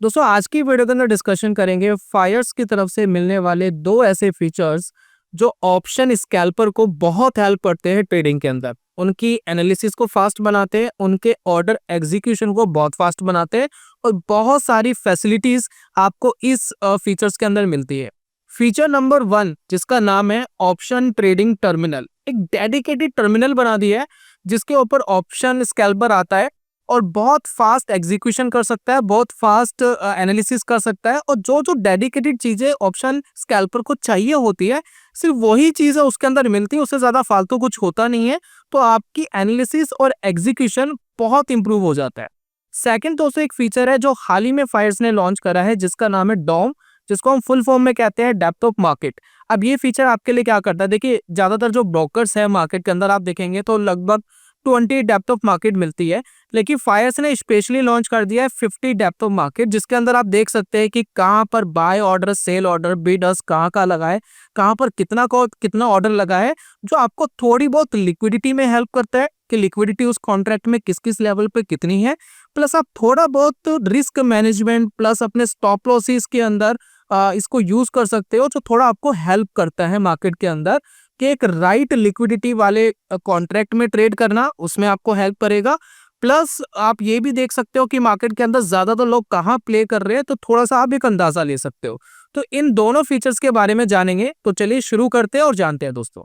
दोस्तों आज की वीडियो के अंदर डिस्कशन करेंगे फायर्स की तरफ से मिलने वाले दो ऐसे फीचर्स जो ऑप्शन स्कैल्पर को बहुत हेल्प करते हैं ट्रेडिंग के अंदर। उनकी एनालिसिस को फास्ट बनाते हैं, उनके ऑर्डर एग्जीक्यूशन को बहुत फास्ट बनाते हैं और बहुत सारी फैसिलिटीज आपको इस फीचर्स के अंदर मिलती है। फीचर नंबर 1 जिसका नाम है ऑप्शन ट्रेडिंग टर्मिनल, एक डेडिकेटेड टर्मिनल बना दिया है जिसके ऊपर ऑप्शन स्कैल्पर आता है और बहुत फास्ट एग्जीक्यूशन कर सकता है, बहुत फास्ट एनालिसिस कर सकता है। और जो जो डेडिकेटेड चीज़ें ऑप्शन स्कैल्पर को चाहिए होती है, सिर्फ वही चीज़ें उसके अंदर मिलती है, उससे ज़्यादा फालतू कुछ होता नहीं है। तो आपकी एनालिसिस और एग्जीक्यूशन बहुत इंप्रूव हो जाता है। सेकंड दोस्तों एक फीचर है जो हाल ही में फायर्स ने लॉन्च करा है जिसका नाम है डॉम, जिसको हम फुल फॉर्म में कहते हैं डेप्थ ऑफ मार्केट। अब ये फीचर आपके लिए क्या करता है, देखिए ज़्यादातर जो ब्रोकर्स है मार्केट के अंदर आप देखेंगे तो लगभग 20 डेप्थ ऑफ मार्केट मिलती है, लेकिन फायर्स ने स्पेशली लॉन्च कर दिया है 50 डेप्थ ऑफ मार्केट, जिसके अंदर आप देख सकते हैं कि कहाँ पर buy order, sell order, bid ask कहाँ लगा है, कहाँ पर कितना ऑर्डर लगा है, जो आपको थोड़ी बहुत लिक्विडिटी में हेल्प करता है कि लिक्विडिटी उस कॉन्ट्रैक्ट में किस किस लेवल पे कितनी है। प्लस आप थोड़ा बहुत रिस्क मैनेजमेंट प्लस अपने स्टॉप लॉसेस के अंदर इसको यूज कर सकते हो, जो थोड़ा आपको हेल्प करता है मार्केट के अंदर कि एक राइट लिक्विडिटी वाले कॉन्ट्रैक्ट में ट्रेड करना, उसमें आपको हेल्प करेगा। प्लस आप ये भी देख सकते हो कि मार्केट के अंदर ज्यादातर लोग कहाँ प्ले कर रहे हैं, तो थोड़ा सा आप एक अंदाजा ले सकते हो। तो इन दोनों फीचर्स के बारे में जानेंगे, तो चलिए शुरू करते हैं और जानते हैं दोस्तों।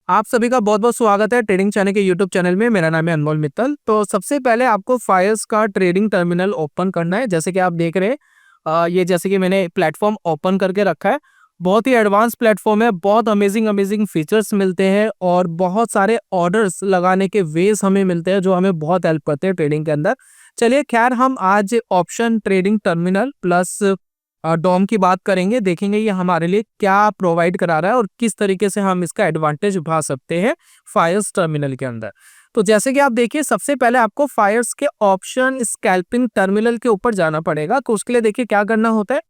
आप सभी का बहुत बहुत स्वागत है ट्रेडिंग चैनल के यूट्यूब चैनल में। मेरा नाम है अनमोल मित्तल। तो सबसे पहले आपको फायर्स का ट्रेडिंग टर्मिनल ओपन करना है। जैसे कि आप देख रहे हैं ये जैसे कि मैंने प्लेटफॉर्म ओपन करके रखा है। बहुत ही एडवांस प्लेटफॉर्म है, बहुत अमेजिंग फीचर्स मिलते हैं और बहुत सारे ऑर्डर्स लगाने के वेज हमें मिलते हैं जो हमें बहुत हेल्प करते हैं ट्रेडिंग के अंदर। चलिए खैर हम आज option trading terminal plus DOM की बात करेंगे, देखेंगे ये हमारे लिए क्या प्रोवाइड करा रहा है और किस तरीके से हम इसका एडवांटेज उठा सकते हैं फायर्स टर्मिनल के अंदर। तो जैसे कि आप देखिए सबसे पहले आपको फायर्स के ऑप्शन स्कैल्पिंग टर्मिनल के ऊपर जाना पड़ेगा। तो उसके लिए देखिए क्या करना होता है,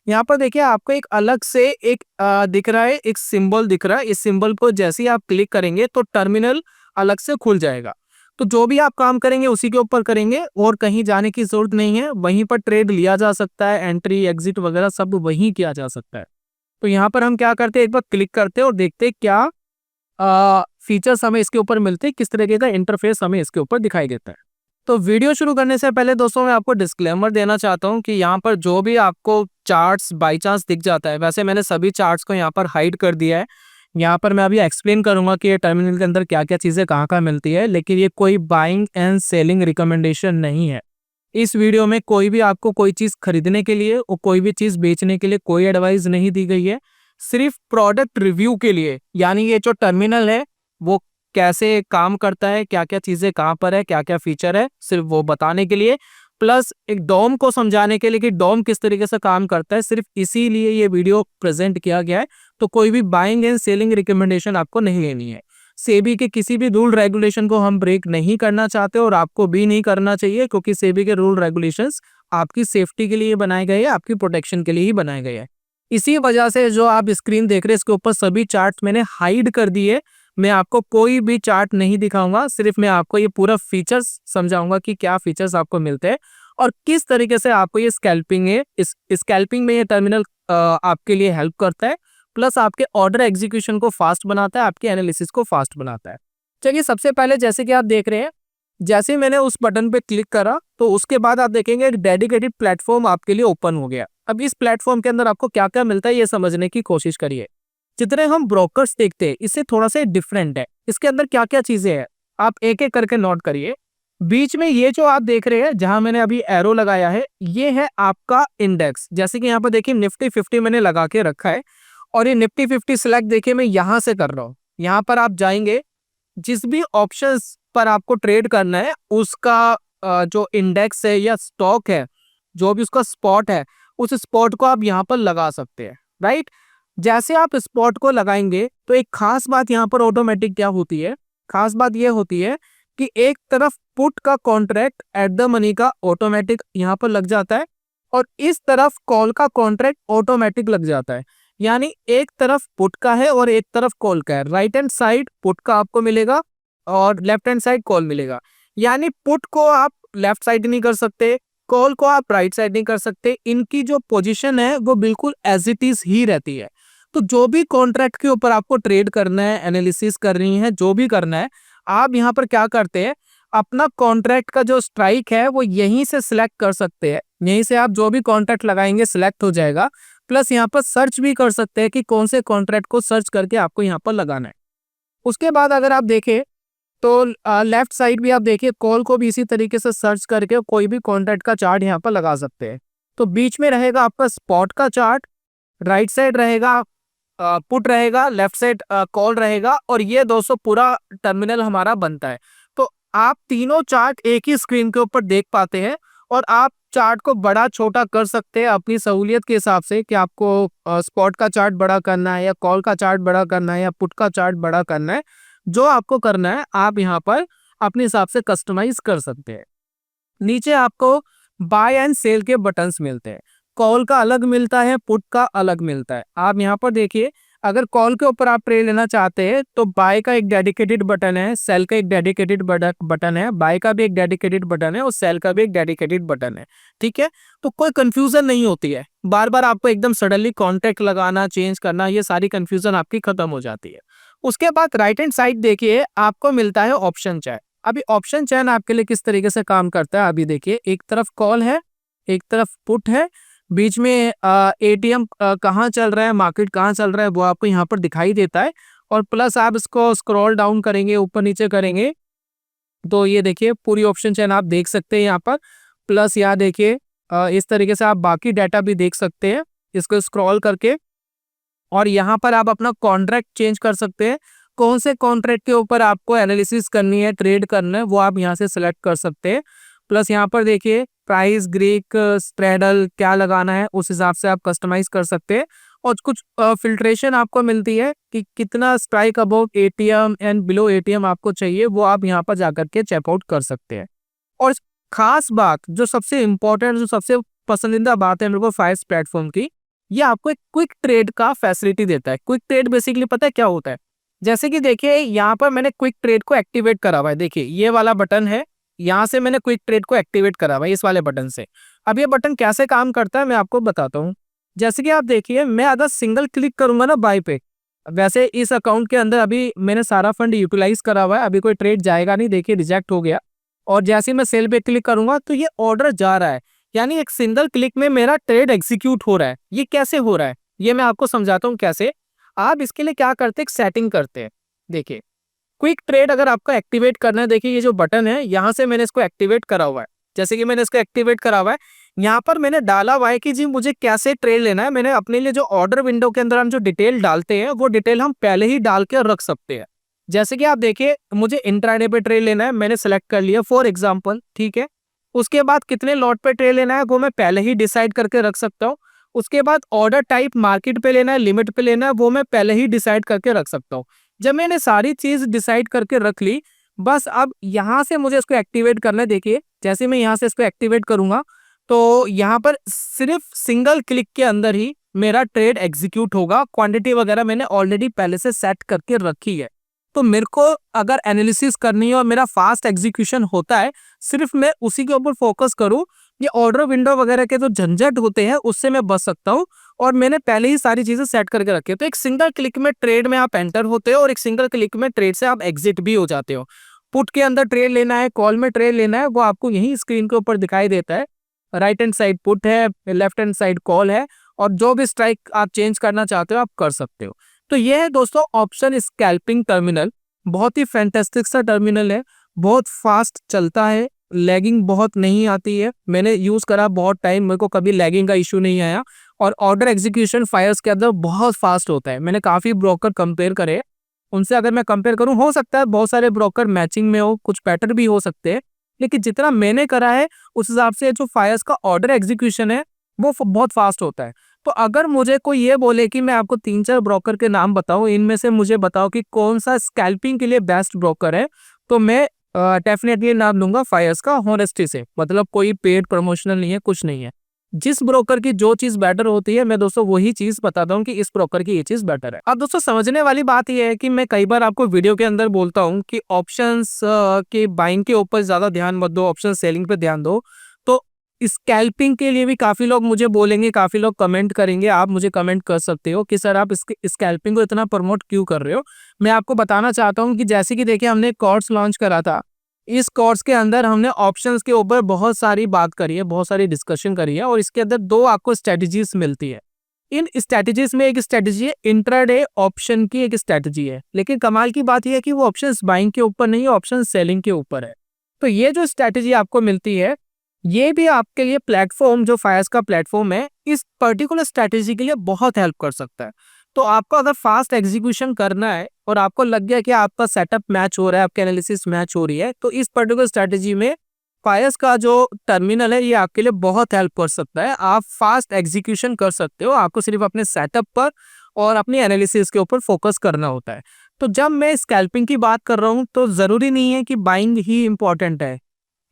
यहाँ पर देखिए आपको एक अलग से एक दिख रहा है, एक सिंबल दिख रहा है। इस सिंबल को जैसे ही आप क्लिक करेंगे तो टर्मिनल अलग से खुल जाएगा। तो जो भी आप काम करेंगे उसी के ऊपर करेंगे और कहीं जाने की जरूरत नहीं है। वहीं पर ट्रेड लिया जा सकता है, एंट्री एग्जिट वगैरह सब वहीं किया जा सकता है। तो यहाँ पर हम क्या करते हैं, एक बार क्लिक करते हैं और देखते हैं क्या फीचर्स हमें इसके ऊपर मिलते हैं, किस तरीके का इंटरफेस हमें इसके ऊपर दिखाई देता है। तो वीडियो शुरू करने से पहले दोस्तों मैं आपको डिस्क्लेमर देना चाहता हूँ कि यहाँ पर जो भी आपको चार्ट्स बाई चांस दिख जाता है, वैसे मैंने सभी चार्ट्स को यहाँ पर हाइड कर दिया है। यहाँ पर मैं अभी एक्सप्लेन करूंगा कि ये टर्मिनल के अंदर क्या क्या चीज़ें कहाँ मिलती है, लेकिन ये कोई बाइंग एंड सेलिंग रिकमेंडेशन नहीं है। इस वीडियो में कोई भी आपको कोई चीज़ खरीदने के लिए और कोई भी चीज़ बेचने के लिए कोई एडवाइस नहीं दी गई है। सिर्फ प्रोडक्ट रिव्यू के लिए, यानी ये जो टर्मिनल है वो कैसे काम करता है, क्या क्या चीज़ें कहाँ पर है, क्या क्या फीचर है, सिर्फ वो बताने के लिए, प्लस एक डॉम को समझाने के लिए कि डॉम किस तरीके से काम करता है, सिर्फ इसीलिए ये वीडियो प्रेजेंट किया गया है। तो कोई भी बाइंग एंड सेलिंग रिकमेंडेशन आपको नहीं लेनी है। सेबी के किसी भी रूल रेगुलेशन को हम ब्रेक नहीं करना चाहते और आपको भी नहीं करना चाहिए, क्योंकि सेबी के रूल रेगुलेशंस आपकी सेफ्टी के लिए बनाए गए हैं, आपकी प्रोटेक्शन के लिए ही बनाए गए हैं। इसी वजह से जो आप स्क्रीन देख रहे हैं इसके ऊपर सभी चार्ट मैंने हाइड कर दिए। मैं आपको कोई भी चार्ट नहीं दिखाऊंगा, सिर्फ मैं आपको ये पूरा फीचर्स समझाऊंगा कि क्या फीचर्स आपको मिलते हैं और किस तरीके से आपको ये स्कैल्पिंग है, इस स्कैल्पिंग में ये टर्मिनल आपके लिए हेल्प करता है। प्लस आपके ऑर्डर एग्जीक्यूशन को फास्ट बनाता है, आपके एनालिसिस को फास्ट बनाता है। चलिए सबसे पहले जैसे कि आप देख रहे हैं, जैसे मैंने उस बटन पे क्लिक करा तो उसके बाद आप देखेंगे एक डेडिकेटेड प्लेटफॉर्म आपके लिए ओपन हो गया। अब इस प्लेटफॉर्म के अंदर आपको क्या क्या मिलता है ये समझने की कोशिश करिए। जितने हम ब्रोकर्स देखते हैं इससे थोड़ा सा डिफरेंट है। इसके अंदर क्या क्या चीजें हैं आप एक एक करके नोट करिए। बीच में ये जो आप देख रहे हैं जहां मैंने अभी एरो लगाया है, ये है आपका इंडेक्स। जैसे कि यहाँ पर देखिए निफ्टी 50 मैंने लगा के रखा है और ये निफ्टी 50 सिलेक्ट देखिए मैं यहां से कर रहा हूँ। यहाँ पर आप जाएंगे, जिस भी ऑप्शंस पर आपको ट्रेड करना है उसका जो इंडेक्स है या स्टॉक है, जो भी उसका स्पॉट है, उस स्पॉट को आप यहाँ पर लगा सकते हैं, राइट। जैसे आप स्पॉट को लगाएंगे तो एक खास बात यहाँ पर ऑटोमेटिक क्या होती है, खास बात ये होती है कि एक तरफ पुट का कॉन्ट्रैक्ट एट द मनी का ऑटोमेटिक यहाँ पर लग जाता है और इस तरफ कॉल का कॉन्ट्रैक्ट ऑटोमेटिक लग जाता है। यानी एक तरफ पुट का है और एक तरफ कॉल का है। राइट हैंड साइड पुट का आपको मिलेगा और लेफ्ट हैंड साइड कॉल मिलेगा। यानी पुट को आप लेफ्ट साइड नहीं कर सकते, कॉल को आप राइट साइड नहीं कर सकते। इनकी जो पोजीशन है वो बिल्कुल एज इट इज ही रहती है। तो जो भी कॉन्ट्रैक्ट के ऊपर आपको ट्रेड करना है, एनालिसिस करनी है, जो भी करना है, आप यहाँ पर क्या करते हैं, अपना कॉन्ट्रैक्ट का जो स्ट्राइक है वो यहीं से सिलेक्ट कर सकते हैं। यहीं से आप जो भी कॉन्ट्रैक्ट लगाएंगे सिलेक्ट हो जाएगा। प्लस यहाँ पर सर्च भी कर सकते हैं कि कौन से कॉन्ट्रैक्ट को सर्च करके आपको यहाँ पर लगाना है। उसके बाद अगर आप देखें तो लेफ्ट साइड भी आप देखिए, कॉल को भी इसी तरीके से सर्च करके कोई भी कॉन्ट्रैक्ट का चार्ट यहाँ पर लगा सकते हैं। तो बीच में रहेगा आपका स्पॉट का चार्ट, राइट साइड रहेगा पुट रहेगा, लेफ्ट साइड कॉल रहेगा, और ये 200 पूरा टर्मिनल हमारा बनता है। तो आप तीनों चार्ट एक ही स्क्रीन के ऊपर देख पाते हैं और आप चार्ट को बड़ा छोटा कर सकते हैं अपनी सहूलियत के हिसाब से कि आपको स्पॉट का चार्ट बड़ा करना है या कॉल का चार्ट बड़ा करना है या पुट का चार्ट बड़ा करना है। जो आपको करना है आप यहाँ पर अपने हिसाब से कस्टमाइज कर सकते हैं। नीचे आपको बाय एंड सेल के बटन्स मिलते हैं। कॉल का अलग मिलता है, पुट का अलग मिलता है। आप यहाँ पर देखिए, अगर कॉल के ऊपर आप ट्रेड लेना चाहते हैं तो बाय का एक डेडिकेटेड बटन है, सेल का एक डेडिकेटेड बटन है, बाय का भी एक डेडिकेटेड बटन है और सेल का भी एक डेडिकेटेड बटन है। ठीक है, तो कोई कंफ्यूजन नहीं होती है। बार बार आपको एकदम सडनली कॉन्ट्रैक्ट लगाना, चेंज करना, ये सारी कंफ्यूजन आपकी खत्म हो जाती है। उसके बाद राइट हैंड साइड देखिए, आपको मिलता है ऑप्शन चेन। अभी ऑप्शन चेन आपके लिए किस तरीके से काम करता है अभी देखिए, एक तरफ कॉल है, एक तरफ पुट है, बीच में एटीएम कहाँ चल रहा है, मार्केट कहाँ चल रहा है, वो आपको यहाँ पर दिखाई देता है। और प्लस आप इसको स्क्रॉल डाउन करेंगे, ऊपर नीचे करेंगे तो ये देखिए पूरी ऑप्शन चेन आप देख सकते हैं यहाँ पर। प्लस यहाँ देखिए इस तरीके से आप बाकी डाटा भी देख सकते हैं इसको स्क्रॉल करके। और यहाँ पर आप अपना कॉन्ट्रैक्ट चेंज कर सकते हैं। कौन से कॉन्ट्रैक्ट के ऊपर आपको एनालिसिस करनी है, ट्रेड करना है, वो आप यहाँ से सिलेक्ट कर सकते हैं। प्लस यहाँ पर देखिए प्राइस, ग्रीक, स्ट्रेडल क्या लगाना है उस हिसाब से आप कस्टमाइज कर सकते हैं। और कुछ फिल्ट्रेशन आपको मिलती है कि कितना strike above ATM and below ATM आपको चाहिए, वो आप यहाँ पर जाकर के चेकआउट कर सकते हैं। और खास बात जो सबसे इम्पोर्टेंट, जो सबसे पसंदीदा बात है मेरे को फाइव प्लेटफॉर्म की, ये आपको एक क्विक ट्रेड का फैसिलिटी देता है। क्विक ट्रेड बेसिकली पता है क्या होता है? जैसे कि देखिए यहाँ पर मैंने क्विक ट्रेड को एक्टिवेट करा हुआ है। देखिए ये वाला बटन है, यहाँ से मैंने क्विक ट्रेड को एक्टिवेट करा हुआ है इस वाले बटन से। अब ये बटन कैसे काम करता है मैं आपको बताता हूँ। जैसे कि आप देखिए, मैं अगर सिंगल क्लिक करूंगा ना बाय पे, वैसे इस अकाउंट के अंदर अभी मैंने सारा फंड यूटिलाइज करा हुआ है, अभी कोई ट्रेड जाएगा नहीं, देखिए रिजेक्ट हो गया। और जैसे ही मैं सेल पे क्लिक करूंगा तो ये ऑर्डर जा रहा है, यानी एक सिंगल क्लिक में मेरा ट्रेड एग्जीक्यूट हो रहा है। ये कैसे हो रहा है ये मैं आपको समझाता हूँ कैसे। आप इसके लिए क्या करते हैं, सेटिंग करते हैं। देखिए क्विक ट्रेड अगर आपको एक्टिवेट करना है, देखिए ये जो बटन है यहाँ से मैंने इसको एक्टिवेट करा हुआ है। जैसे कि मैंने इसको एक्टिवेट करा हुआ है, यहाँ पर मैंने डाला हुआ है कि जी मुझे कैसे ट्रेड लेना है। मैंने अपने लिए जो ऑर्डर विंडो के अंदर हम जो डिटेल डालते हैं वो डिटेल हम पहले ही डाल के रख सकते हैं। जैसे कि आप देखिए, मुझे इंट्राडे पे ट्रेड लेना है, मैंने सेलेक्ट कर लिया फॉर एग्जांपल, ठीक है। उसके बाद कितने लॉट पे ट्रेड लेना है वो मैं पहले ही डिसाइड करके रख सकता हूँ। उसके बाद ऑर्डर टाइप मार्केट पे लेना है, लिमिट पे लेना है, वो मैं पहले ही डिसाइड करके रख सकता हूँ। जब मैंने सारी चीज डिसाइड करके रख ली, बस अब यहाँ से मुझे इसको एक्टिवेट करना है। देखिए जैसे मैं यहाँ से इसको एक्टिवेट करूंगा तो यहाँ पर सिर्फ सिंगल क्लिक के अंदर ही मेरा ट्रेड एग्जीक्यूट होगा। क्वांटिटी वगैरह मैंने ऑलरेडी पहले से सेट करके रखी है। तो मेरे को अगर एनालिसिस करनी है और मेरा फास्ट एग्जीक्यूशन होता है, सिर्फ मैं उसी के ऊपर फोकस करूं, ये ऑर्डर विंडो वगैरह के जो झंझट होते हैं उससे मैं बच सकता हूं। और मैंने पहले ही सारी चीजें सेट करके रखी है। तो एक सिंगल क्लिक में ट्रेड में आप एंटर होते हो और एक सिंगल क्लिक में ट्रेड से आप एग्जिट भी हो जाते हो। पुट के अंदर ट्रेड लेना है, कॉल में ट्रेड लेना है, वो आपको यही स्क्रीन के ऊपर दिखाई देता है। राइट हैंड साइड पुट है, लेफ्ट हैंड साइड कॉल है, और जो भी स्ट्राइक आप चेंज करना चाहते हो आप कर सकते हो। तो ये है दोस्तों ऑप्शन स्कैल्पिंग टर्मिनल। बहुत ही फैंटास्टिक सा टर्मिनल है, बहुत फास्ट चलता है, लैगिंग बहुत नहीं आती है। मैंने यूज करा बहुत टाइम, मेरे को कभी लैगिंग का इशू नहीं आया। और ऑर्डर एग्जीक्यूशन फायर्स के अंदर बहुत फास्ट होता है। मैंने काफी ब्रोकर कंपेयर करे, उनसे अगर मैं कंपेयर करूं, हो सकता है बहुत सारे ब्रोकर मैचिंग में हो, कुछ पैटर्न भी हो सकते हैं, लेकिन जितना मैंने करा है उस हिसाब से जो फायर्स का ऑर्डर एग्जीक्यूशन है वो बहुत फास्ट होता है। तो अगर मुझे कोई ये बोले कि मैं आपको 3-4 ब्रोकर के नाम बताऊं, इनमें से मुझे बताओ कि कौन सा स्कैल्पिंग के लिए बेस्ट ब्रोकर है, तो मैं डेफिनेटली नाम लूंगा फायर्स का, हॉनेस्टी से। मतलब कोई पेड प्रमोशनल नहीं है, कुछ नहीं है। जिस ब्रोकर की जो चीज बेटर होती है मैं दोस्तों वही चीज बताता हूँ कि इस ब्रोकर की ये चीज बेटर है। अब दोस्तों समझने वाली बात ये है कि मैं कई बार आपको वीडियो के अंदर बोलता हूँ कि ऑप्शंस के बाइंग के ऊपर ज्यादा ध्यान मत दो, ऑप्शन सेलिंग पे ध्यान दो। तो स्कैल्पिंग के लिए भी काफी लोग मुझे बोलेंगे, काफी लोग कमेंट करेंगे, आप मुझे कमेंट कर सकते हो कि सर आप इसके स्कैल्पिंग को इतना प्रमोट क्यों कर रहे हो। मैं आपको बताना चाहता हूँ कि जैसे कि देखिए हमने कोर्स लॉन्च करा था, इस कोर्स के अंदर हमने ऑप्शंस के ऊपर बहुत सारी बात करी है, बहुत सारी डिस्कशन करी है और इसके अंदर दो आपको स्ट्रेटजीज मिलती है। इन स्ट्रेटजीज में एक स्ट्रेटजी है इंट्राडे ऑप्शन की, एक स्ट्रेटजी है, लेकिन कमाल की बात यह है कि वो ऑप्शंस बाइंग के ऊपर नहीं है, ऑप्शन सेलिंग के ऊपर है। तो ये जो स्ट्रेटजी आपको मिलती है ये भी आपके लिए प्लेटफॉर्म जो फायर्स का प्लेटफॉर्म है इस पर्टिकुलर स्ट्रेटजी के लिए बहुत हेल्प कर सकता है। तो आपको अगर फास्ट एग्जीक्यूशन करना है और आपको लग गया कि आपका सेटअप मैच हो रहा है, आपकी एनालिसिस मैच हो रही है, तो इस पर्टिकुलर स्ट्रेटजी में फायर्स का जो टर्मिनल है ये आपके लिए बहुत हेल्प कर सकता है। आप फास्ट एग्जीक्यूशन कर सकते हो, आपको सिर्फ अपने सेटअप पर और अपनी एनालिसिस के ऊपर फोकस करना होता है। तो जब मैं स्कैल्पिंग की बात कर रहा हूँ तो जरूरी नहीं है कि बाइंग ही इंपॉर्टेंट है,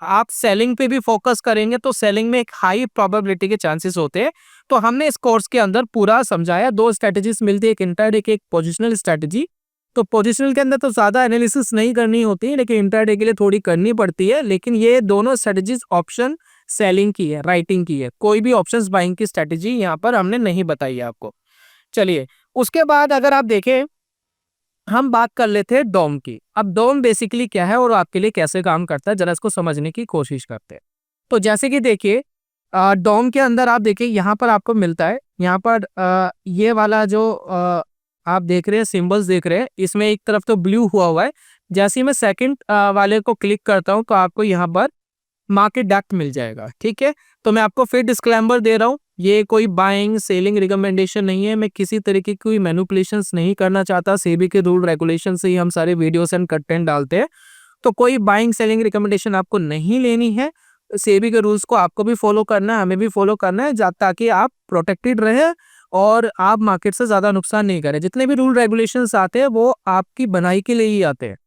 आप सेलिंग पे भी फोकस करेंगे तो सेलिंग में एक हाई प्रोबेबिलिटी के चांसेस होते हैं। तो हमने इस कोर्स के अंदर पूरा समझाया, दो स्ट्रेटजीज मिलती है, एक इंट्राडे की, एक पोजिशनल स्ट्रेटजी। तो पोजिशनल के अंदर तो ज्यादा एनालिसिस नहीं करनी होती है, लेकिन इंट्राडे के लिए थोड़ी करनी पड़ती है। लेकिन ये दोनों स्ट्रेटजीज ऑप्शन सेलिंग की है, राइटिंग की है, कोई भी ऑप्शंस बाइंग की स्ट्रेटजी यहाँ पर हमने नहीं बताई है आपको। चलिए उसके बाद अगर आप देखें हम बात कर लेते हैं डोम की। अब डोम बेसिकली क्या है और आपके लिए कैसे काम करता है जरा इसको समझने की कोशिश करते हैं। तो जैसे कि देखिए डोम के अंदर आप देखिए यहाँ पर आपको मिलता है, यहाँ पर ये वाला जो आप देख रहे हैं सिंबल्स देख रहे हैं, इसमें एक तरफ तो ब्लू हुआ है। जैसे ही मैं सेकंड वाले को क्लिक करता हूँ तो आपको यहाँ पर मार्केट डेप्थ मिल जाएगा। ठीक है, तो मैं आपको फिर डिस्क्लेमर दे रहा हूँ, ये कोई बाइंग सेलिंग रिकमेंडेशन नहीं है, मैं किसी तरीके की कोई मैनिपुलेशंस नहीं करना चाहता। सेबी के रूल रेगुलेशन से ही हम सारे वीडियोस एंड कंटेंट डालते हैं, तो कोई बाइंग सेलिंग रिकमेंडेशन आपको नहीं लेनी है। सेबी के रूल्स को आपको भी फॉलो करना है, हमें भी फॉलो करना है, ताकि आप प्रोटेक्टेड रहे और आप मार्केट से ज्यादा नुकसान नहीं करें। जितने भी रूल रेगुलेशंस आते हैं वो आपकी भलाई के लिए ही आते हैं।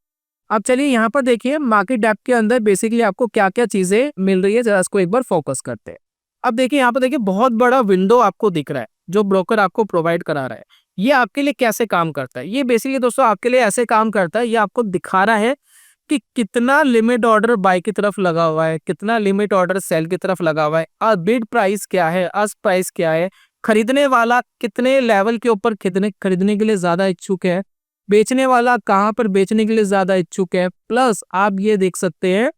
अब चलिए यहाँ पर देखिए मार्केट डेप्थ के अंदर बेसिकली आपको क्या क्या चीजें मिल रही है, जरा इसको एक बार फोकस करते हैं। अब देखिए यहाँ पर देखिए बहुत बड़ा विंडो आपको दिख रहा है जो ब्रोकर आपको प्रोवाइड करा रहा है। ये आपके लिए कैसे काम करता है, ये बेसिकली दोस्तों आपके लिए ऐसे काम करता है, ये आपको दिखा रहा है कि कितना लिमिट ऑर्डर बाय की तरफ लगा हुआ है, कितना लिमिट ऑर्डर सेल की तरफ लगा हुआ है, बिड प्राइस क्या है, आस्क प्राइस क्या है, खरीदने वाला कितने लेवल के ऊपर खरीदने के लिए ज्यादा इच्छुक है, बेचने वाला कहां पर बेचने के लिए ज्यादा इच्छुक है, प्लस आप ये देख सकते हैं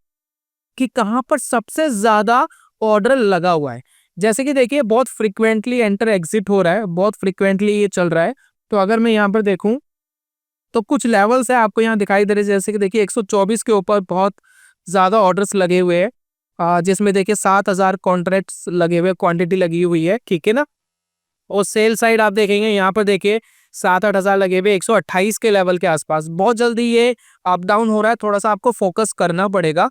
कि कहां पर सबसे ज्यादा ऑर्डर लगा हुआ है। जैसे कि देखिए बहुत फ्रीक्वेंटली एंटर एग्जिट हो रहा है, बहुत फ्रीक्वेंटली ये चल रहा है। तो अगर मैं यहाँ पर देखूं तो कुछ लेवल्स है आपको यहाँ दिखाई दे रहे हैं, जैसे कि देखिए 124 के ऊपर बहुत ज्यादा ऑर्डर्स लगे हुए हैं, जिसमें देखिए 7000 कॉन्ट्रैक्ट्स लगे हुए, क्वांटिटी लगी हुई है। ठीक है ना, और सेल साइड आप देखेंगे यहाँ पर देखिए 7-8 हजार लगे हुए 128 के लेवल के आसपास। बहुत जल्दी ये अप डाउन हो रहा है, थोड़ा सा आपको फोकस करना पड़ेगा।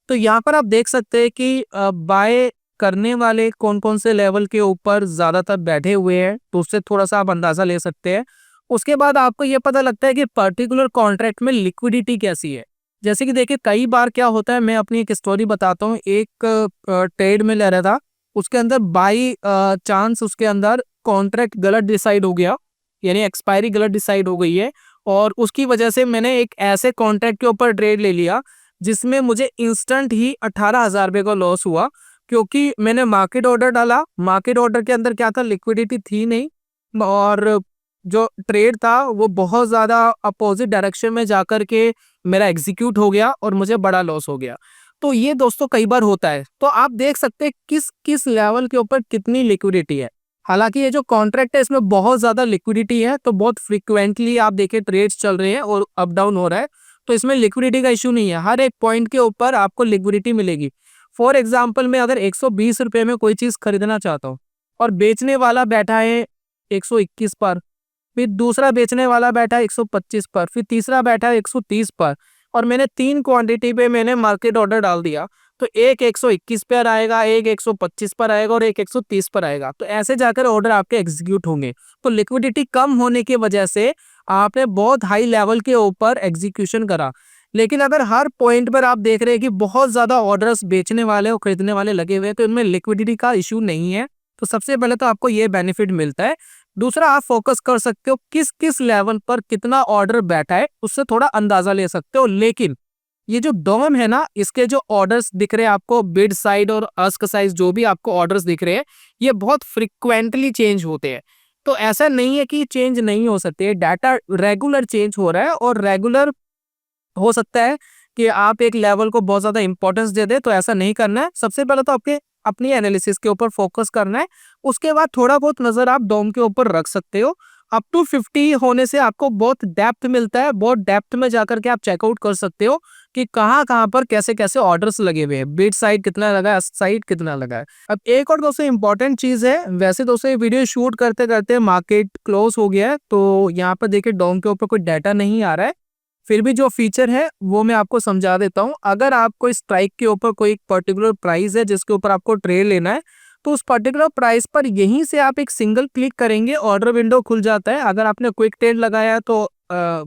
तो यहाँ पर आप देख सकते हैं कि बाय करने वाले कौन कौन से लेवल के ऊपर ज्यादातर बैठे हुए हैं, तो उससे थोड़ा सा आप अंदाजा ले सकते हैं। उसके बाद आपको ये पता लगता है कि पर्टिकुलर कॉन्ट्रैक्ट में लिक्विडिटी कैसी है। जैसे कि देखिए कई बार क्या होता है, मैं अपनी एक स्टोरी बताता हूँ। एक ट्रेड में ले रहा था, उसके अंदर बाई चांस उसके अंदर कॉन्ट्रैक्ट गलत डिसाइड हो गया, यानी एक्सपायरी गलत डिसाइड हो गई है, और उसकी वजह से मैंने एक ऐसे कॉन्ट्रैक्ट के ऊपर ट्रेड ले लिया जिसमें मुझे इंस्टेंट ही 18,000 रुपये का लॉस हुआ, क्योंकि मैंने मार्केट ऑर्डर डाला। मार्केट ऑर्डर के अंदर क्या था, लिक्विडिटी थी नहीं, और जो ट्रेड था वो बहुत ज्यादा अपोजिट डायरेक्शन में जाकर के मेरा एग्जीक्यूट हो गया और मुझे बड़ा लॉस हो गया। तो ये दोस्तों कई बार होता है। तो आप देख सकते हैं किस किस लेवल के ऊपर कितनी लिक्विडिटी है। हालांकि ये जो कॉन्ट्रैक्ट है इसमें बहुत ज्यादा लिक्विडिटी है, तो बहुत फ्रिक्वेंटली आप देखिए ट्रेड्स चल रहे हैं और अप डाउन हो रहा है, तो इसमें लिक्विडिटी का इशू नहीं है। हर एक पॉइंट के ऊपर आपको लिक्विडिटी मिलेगी। फॉर एग्जाम्पल मैं अगर 120 रुपये में कोई चीज खरीदना चाहता हूँ और बेचने वाला बैठा है 121 पर, फिर दूसरा बेचने वाला बैठा है 125 पर, फिर तीसरा बैठा है 130 पर, और मैंने 3 क्वांटिटी पे मैंने मार्केट ऑर्डर डाल दिया, तो एक 121 पर आएगा, एक 125 पर आएगा और एक 130 पर आएगा। तो ऐसे जाकर ऑर्डर आपके एग्जीक्यूट होंगे। तो लिक्विडिटी कम होने की वजह से आपने बहुत हाई लेवल के ऊपर एग्जीक्यूशन करा। लेकिन अगर हर पॉइंट पर आप देख रहे हैं कि बहुत ज्यादा ऑर्डर्स बेचने वाले और खरीदने वाले लगे हुए हैं, तो इनमें लिक्विडिटी का इशू नहीं है। तो सबसे पहले तो आपको ये बेनिफिट मिलता है। दूसरा, आप फोकस कर सकते हो किस किस लेवल पर कितना ऑर्डर बैठा है, उससे थोड़ा अंदाजा ले सकते हो। लेकिन ये जो डॉम है ना, इसके जो ऑर्डर्स दिख रहे हैं आपको, बिड साइड और आस्क साइड जो भी आपको ऑर्डर्स दिख रहे हैं, ये बहुत फ्रिक्वेंटली चेंज होते हैं। तो ऐसा नहीं है कि चेंज नहीं हो सकते, डाटा रेगुलर चेंज हो रहा है और रेगुलर हो सकता है कि आप एक लेवल को बहुत ज्यादा इंपॉर्टेंस दे दे, तो ऐसा नहीं करना है। सबसे पहले तो आपके अपनी एनालिसिस के ऊपर फोकस करना है। उसके बाद थोड़ा बहुत नजर आप डोम के ऊपर रख सकते हो। अप टू 50 होने से आपको बहुत डेप्थ मिलता है। बहुत डेप्थ में जाकर के आप चेकआउट कर सकते हो कि कहाँ कहाँ पर कैसे कैसे ऑर्डर्स लगे हुए हैं, बिड साइड कितना लगा है, साइड कितना लगा है। अब एक और दोस्तों इंपॉर्टेंट चीज है, वैसे दोस्तों ये वीडियो शूट करते करते मार्केट क्लोज हो गया है, तो यहाँ पर देखिए डोम के ऊपर कोई डाटा नहीं आ रहा है। फिर भी जो फीचर है वो मैं आपको समझा देता हूँ। अगर आपको स्ट्राइक के ऊपर कोई पर्टिकुलर प्राइस है जिसके ऊपर आपको ट्रेड लेना है, तो उस पर्टिकुलर प्राइस पर यहीं से आप एक सिंगल क्लिक करेंगे, ऑर्डर विंडो खुल जाता है। अगर आपने क्विक ट्रेड लगाया तो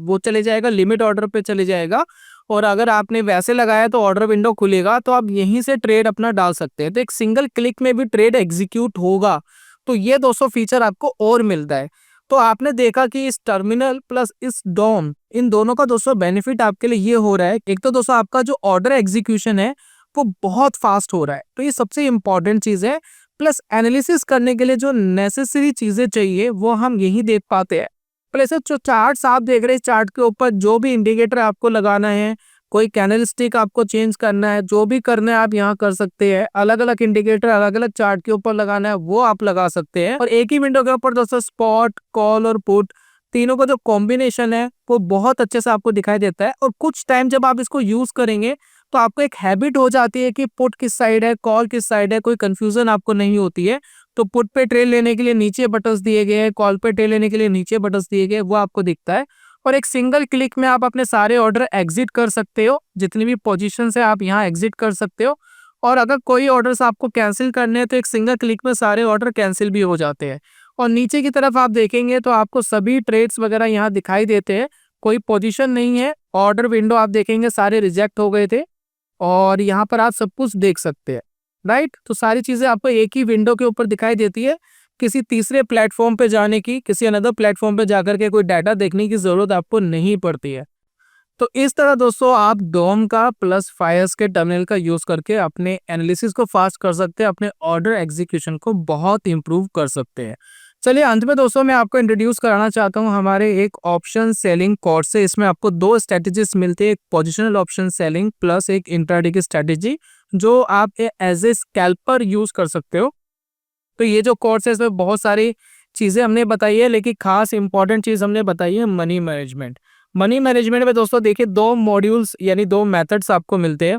वो चले जाएगा, लिमिट ऑर्डर पे चले जाएगा। और अगर आपने वैसे लगाया तो ऑर्डर विंडो खुलेगा, तो आप यहीं से ट्रेड अपना डाल सकते हैं। तो एक सिंगल क्लिक में भी ट्रेड एग्जीक्यूट होगा। तो ये 200 फीचर आपको और मिलता है। तो आपने देखा कि इस टर्मिनल प्लस इस डॉम, इन दोनों का दोस्तों बेनिफिट आपके लिए ये हो रहा है, एक तो दोस्तों आपका जो ऑर्डर एग्जीक्यूशन है वो बहुत फास्ट हो रहा है, तो ये सबसे इंपॉर्टेंट चीज है। प्लस एनालिसिस करने के लिए जो नेसेसरी चीजें चाहिए वो हम यही देख पाते हैं। प्लस जो चार्ट्स आप देख रहे हैं, चार्ट के ऊपर जो भी इंडिकेटर आपको लगाना है, कोई कैंडल स्टिक आपको चेंज करना है, जो भी करना है आप यहाँ कर सकते हैं। अलग अलग इंडिकेटर अलग अलग चार्ट के ऊपर लगाना है वो आप लगा सकते हैं। और एक ही विंडो के ऊपर दोस्तों स्पॉट, कॉल और पुट, तीनों का जो कॉम्बिनेशन है वो बहुत अच्छे से आपको दिखाई देता है। और कुछ टाइम जब आप इसको यूज करेंगे तो आपको एक हैबिट हो जाती है कि पुट किस साइड है, कॉल किस साइड है, कोई कंफ्यूजन आपको नहीं होती है। तो पुट पे ट्रेड लेने के लिए नीचे बटन्स दिए गए हैं, कॉल पे ट्रेड लेने के लिए नीचे बटन्स दिए गए, वो आपको दिखता है। और एक सिंगल क्लिक में आप अपने सारे ऑर्डर एग्जिट कर सकते हो, जितनी भी पोजीशन है आप यहाँ एग्जिट कर सकते हो। और अगर कोई ऑर्डर्स आपको कैंसिल करने हैं तो एक सिंगल क्लिक में सारे ऑर्डर कैंसिल भी हो जाते हैं। और नीचे की तरफ आप देखेंगे तो आपको सभी ट्रेड्स वगैरह यहाँ दिखाई देते हैं, कोई पोजीशन नहीं है। ऑर्डर विंडो आप देखेंगे सारे रिजेक्ट हो गए थे और यहाँ पर आप सब कुछ देख सकते हैं, राइट। तो सारी चीजें आपको एक ही विंडो के ऊपर दिखाई देती है। किसी तीसरे प्लेटफॉर्म पे जाने की, किसी अनदर प्लेटफॉर्म पे जाकर के कोई डाटा देखने की जरूरत आपको नहीं पड़ती है। तो इस तरह दोस्तों आप डोम का प्लस फायर्स के टर्मिनल का यूज करके अपने एनालिसिस को फास्ट कर सकते हैं, अपने ऑर्डर एग्जीक्यूशन को बहुत इंप्रूव कर सकते हैं। चलिए अंत में दोस्तों मैं आपको इंट्रोड्यूस कराना चाहता हूं हमारे एक ऑप्शन सेलिंग कोर्स से। इसमें आपको दो स्ट्रेटेजीज मिलते हैं, एक पोजिशनल ऑप्शन सेलिंग प्लस एक इंट्राडे की स्ट्रेटेजी, जो आप एज ए स्कैल्पर यूज कर सकते हो। तो ये जो कोर्स है इसमें बहुत सारी चीजें हमने बताई है, लेकिन खास इंपॉर्टेंट चीज हमने बताई है मनी मैनेजमेंट। मनी मैनेजमेंट में दोस्तों देखिए दो मॉड्यूल्स यानी दो मेथड्स आपको मिलते हैं।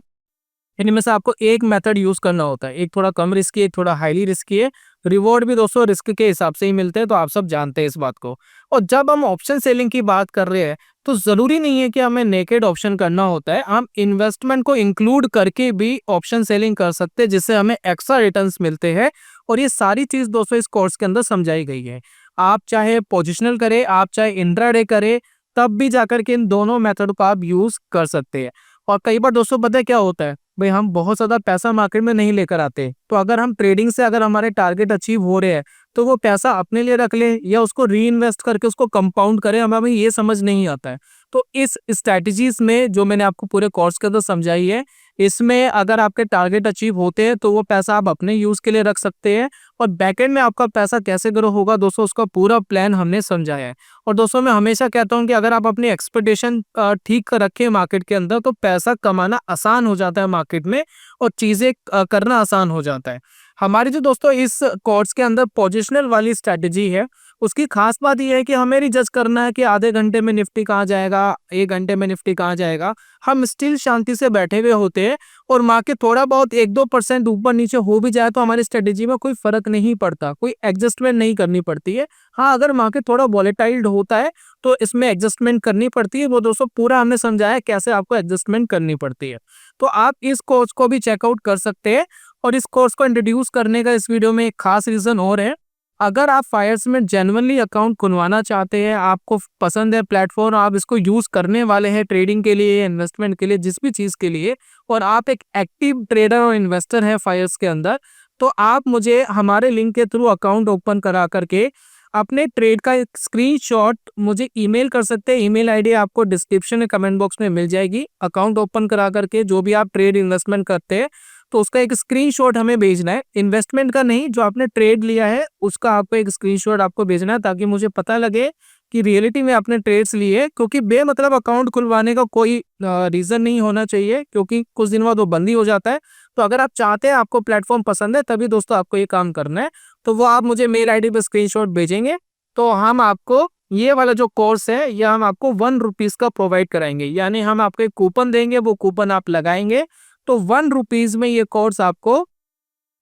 इनमें से आपको एक मेथड यूज करना होता है, एक थोड़ा कम रिस्की है, एक थोड़ा हाईली रिस्की है। रिवॉर्ड भी दोस्तों रिस्क के हिसाब से ही मिलते हैं, तो आप सब जानते हैं इस बात को। और जब हम ऑप्शन सेलिंग की बात कर रहे हैं तो जरूरी नहीं है कि हमें नेकेड ऑप्शन करना होता है, हम इन्वेस्टमेंट को इंक्लूड करके भी ऑप्शन सेलिंग कर सकते हैं, जिससे हमें एक्स्ट्रा रिटर्न्स मिलते हैं। और ये सारी चीज दोस्तों इस कोर्स के अंदर समझाई गई है। आप चाहे पोजिशनल करें, आप चाहे इंट्राडे करें, तब भी जाकर के इन दोनों मेथड को आप यूज कर सकते हैं। और कई बार दोस्तों पता है क्या होता है, भाई हम बहुत ज्यादा पैसा मार्केट में नहीं लेकर आते, तो अगर हम ट्रेडिंग से अगर हमारे टारगेट अचीव हो रहे हैं तो वो पैसा अपने लिए रख ले या उसको री इन्वेस्ट करके उसको कंपाउंड करें, हमें ये समझ नहीं आता है। तो इस स्ट्रैटेजीज में जो मैंने आपको पूरे कोर्स के अंदर समझाई है, इसमें अगर आपके टारगेट अचीव होते हैं तो वो पैसा आप अपने यूज के लिए रख सकते हैं। और बैकएंड में आपका पैसा कैसे ग्रो होगा दोस्तों, उसका पूरा प्लान हमने समझाया है। और दोस्तों मैं हमेशा कहता हूं कि अगर आप अपनी एक्सपेक्टेशन ठीक रखें मार्केट के अंदर, तो पैसा कमाना आसान हो जाता है मार्केट में और चीजें करना आसान हो जाता है। हमारी जो दोस्तों इस कोर्स के अंदर पोजिशनल वाली स्ट्रैटेजी है, उसकी खास बात यह है कि हमें नहीं जज करना है कि आधे घंटे में निफ्टी कहाँ जाएगा, एक घंटे में निफ्टी कहाँ जाएगा। हम स्टिल शांति से बैठे हुए होते हैं और मार्केट थोड़ा बहुत 1-2% ऊपर नीचे हो भी जाए तो हमारी स्ट्रेटेजी में कोई फर्क नहीं पड़ता, कोई एडजस्टमेंट नहीं करनी पड़ती है। हाँ, अगर मार्केट थोड़ा वॉलेटाइल होता है तो इसमें एडजस्टमेंट करनी पड़ती है। वो दोस्तों पूरा हमने समझाया कैसे आपको एडजस्टमेंट करनी पड़ती है। तो आप इस कोर्स को भी चेकआउट कर सकते हैं। और इस कोर्स को इंट्रोड्यूस करने का इस वीडियो में एक खास रीजन और है, अगर आप फायर्स में जेन्युइनली अकाउंट खुलवाना चाहते हैं, आपको पसंद है प्लेटफॉर्म, आप इसको यूज करने वाले हैं ट्रेडिंग के लिए, इन्वेस्टमेंट के लिए, जिस भी चीज के लिए, और आप एक एक्टिव ट्रेडर और इन्वेस्टर है फायर्स के अंदर, तो आप मुझे हमारे लिंक के थ्रू अकाउंट ओपन करा करके अपने ट्रेड का एक स्क्रीनशॉट मुझे ईमेल कर सकते हैं। ईमेल आईडी आपको डिस्क्रिप्शन में कमेंट बॉक्स में मिल जाएगी। अकाउंट ओपन करा करके जो भी आप ट्रेड इन्वेस्टमेंट करते हैं तो उसका एक स्क्रीनशॉट हमें भेजना है। इन्वेस्टमेंट का नहीं, जो आपने ट्रेड लिया है उसका आपको एक स्क्रीनशॉट आपको भेजना है, ताकि मुझे पता लगे कि रियलिटी में आपने ट्रेड्स लिए। क्योंकि बेमतलब अकाउंट खुलवाने का कोई रीज़न नहीं होना चाहिए, क्योंकि कुछ दिन बाद वो बंद ही हो जाता है। तो अगर आप चाहते हैं, आपको प्लेटफॉर्म पसंद है, तभी दोस्तों आपको ये काम करना है। तो वो आप मुझे मेल आईडी पे स्क्रीनशॉट भेजेंगे तो हम आपको ये वाला जो कोर्स है ये हम आपको 1 रुपीज़ का प्रोवाइड कराएंगे। यानी हम आपको एक कूपन देंगे, वो कूपन आप लगाएंगे तो 1 रुपीज़ में ये कोर्स आपको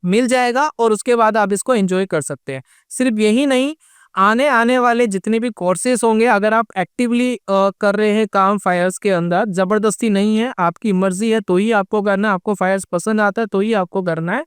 मिल जाएगा और उसके बाद आप इसको एंजॉय कर सकते हैं। सिर्फ यही नहीं, आने आने वाले जितने भी कोर्सेज होंगे, अगर आप एक्टिवली कर रहे हैं काम फायर्स के अंदर, ज़बरदस्ती नहीं है, आपकी मर्जी है तो ही आपको करना है, आपको फायर्स पसंद आता है तो ही आपको करना है।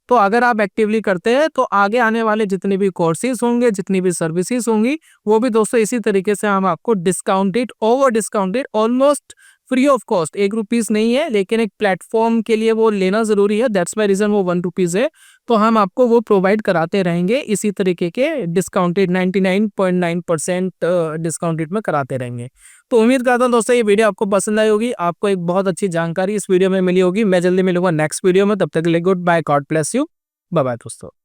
तो अगर आप एक्टिवली करते हैं तो आगे आने वाले जितने भी कोर्सेज होंगे, जितनी भी सर्विसेज होंगी, वो भी दोस्तों इसी तरीके से हम आपको discounted, over discounted, almost free of cost, 1 rupees नहीं है, लेकिन एक प्लेटफॉर्म के लिए वो लेना ज़रूरी है, दैट्स माय रीज़न वो 1 रुपीज़ है। तो हम आपको वो प्रोवाइड कराते रहेंगे, इसी तरीके के डिस्काउंटेड 99.9% डिस्काउंटेड में कराते रहेंगे। तो उम्मीद करता हूँ दोस्तों ये वीडियो आपको पसंद आई होगी, आपको एक बहुत अच्छी जानकारी इस वीडियो में मिली होगी। मैं जल्दी मिलूंगा नेक्स्ट वीडियो में, तब तक के लिए good bye, God bless you, bye bye दोस्तों।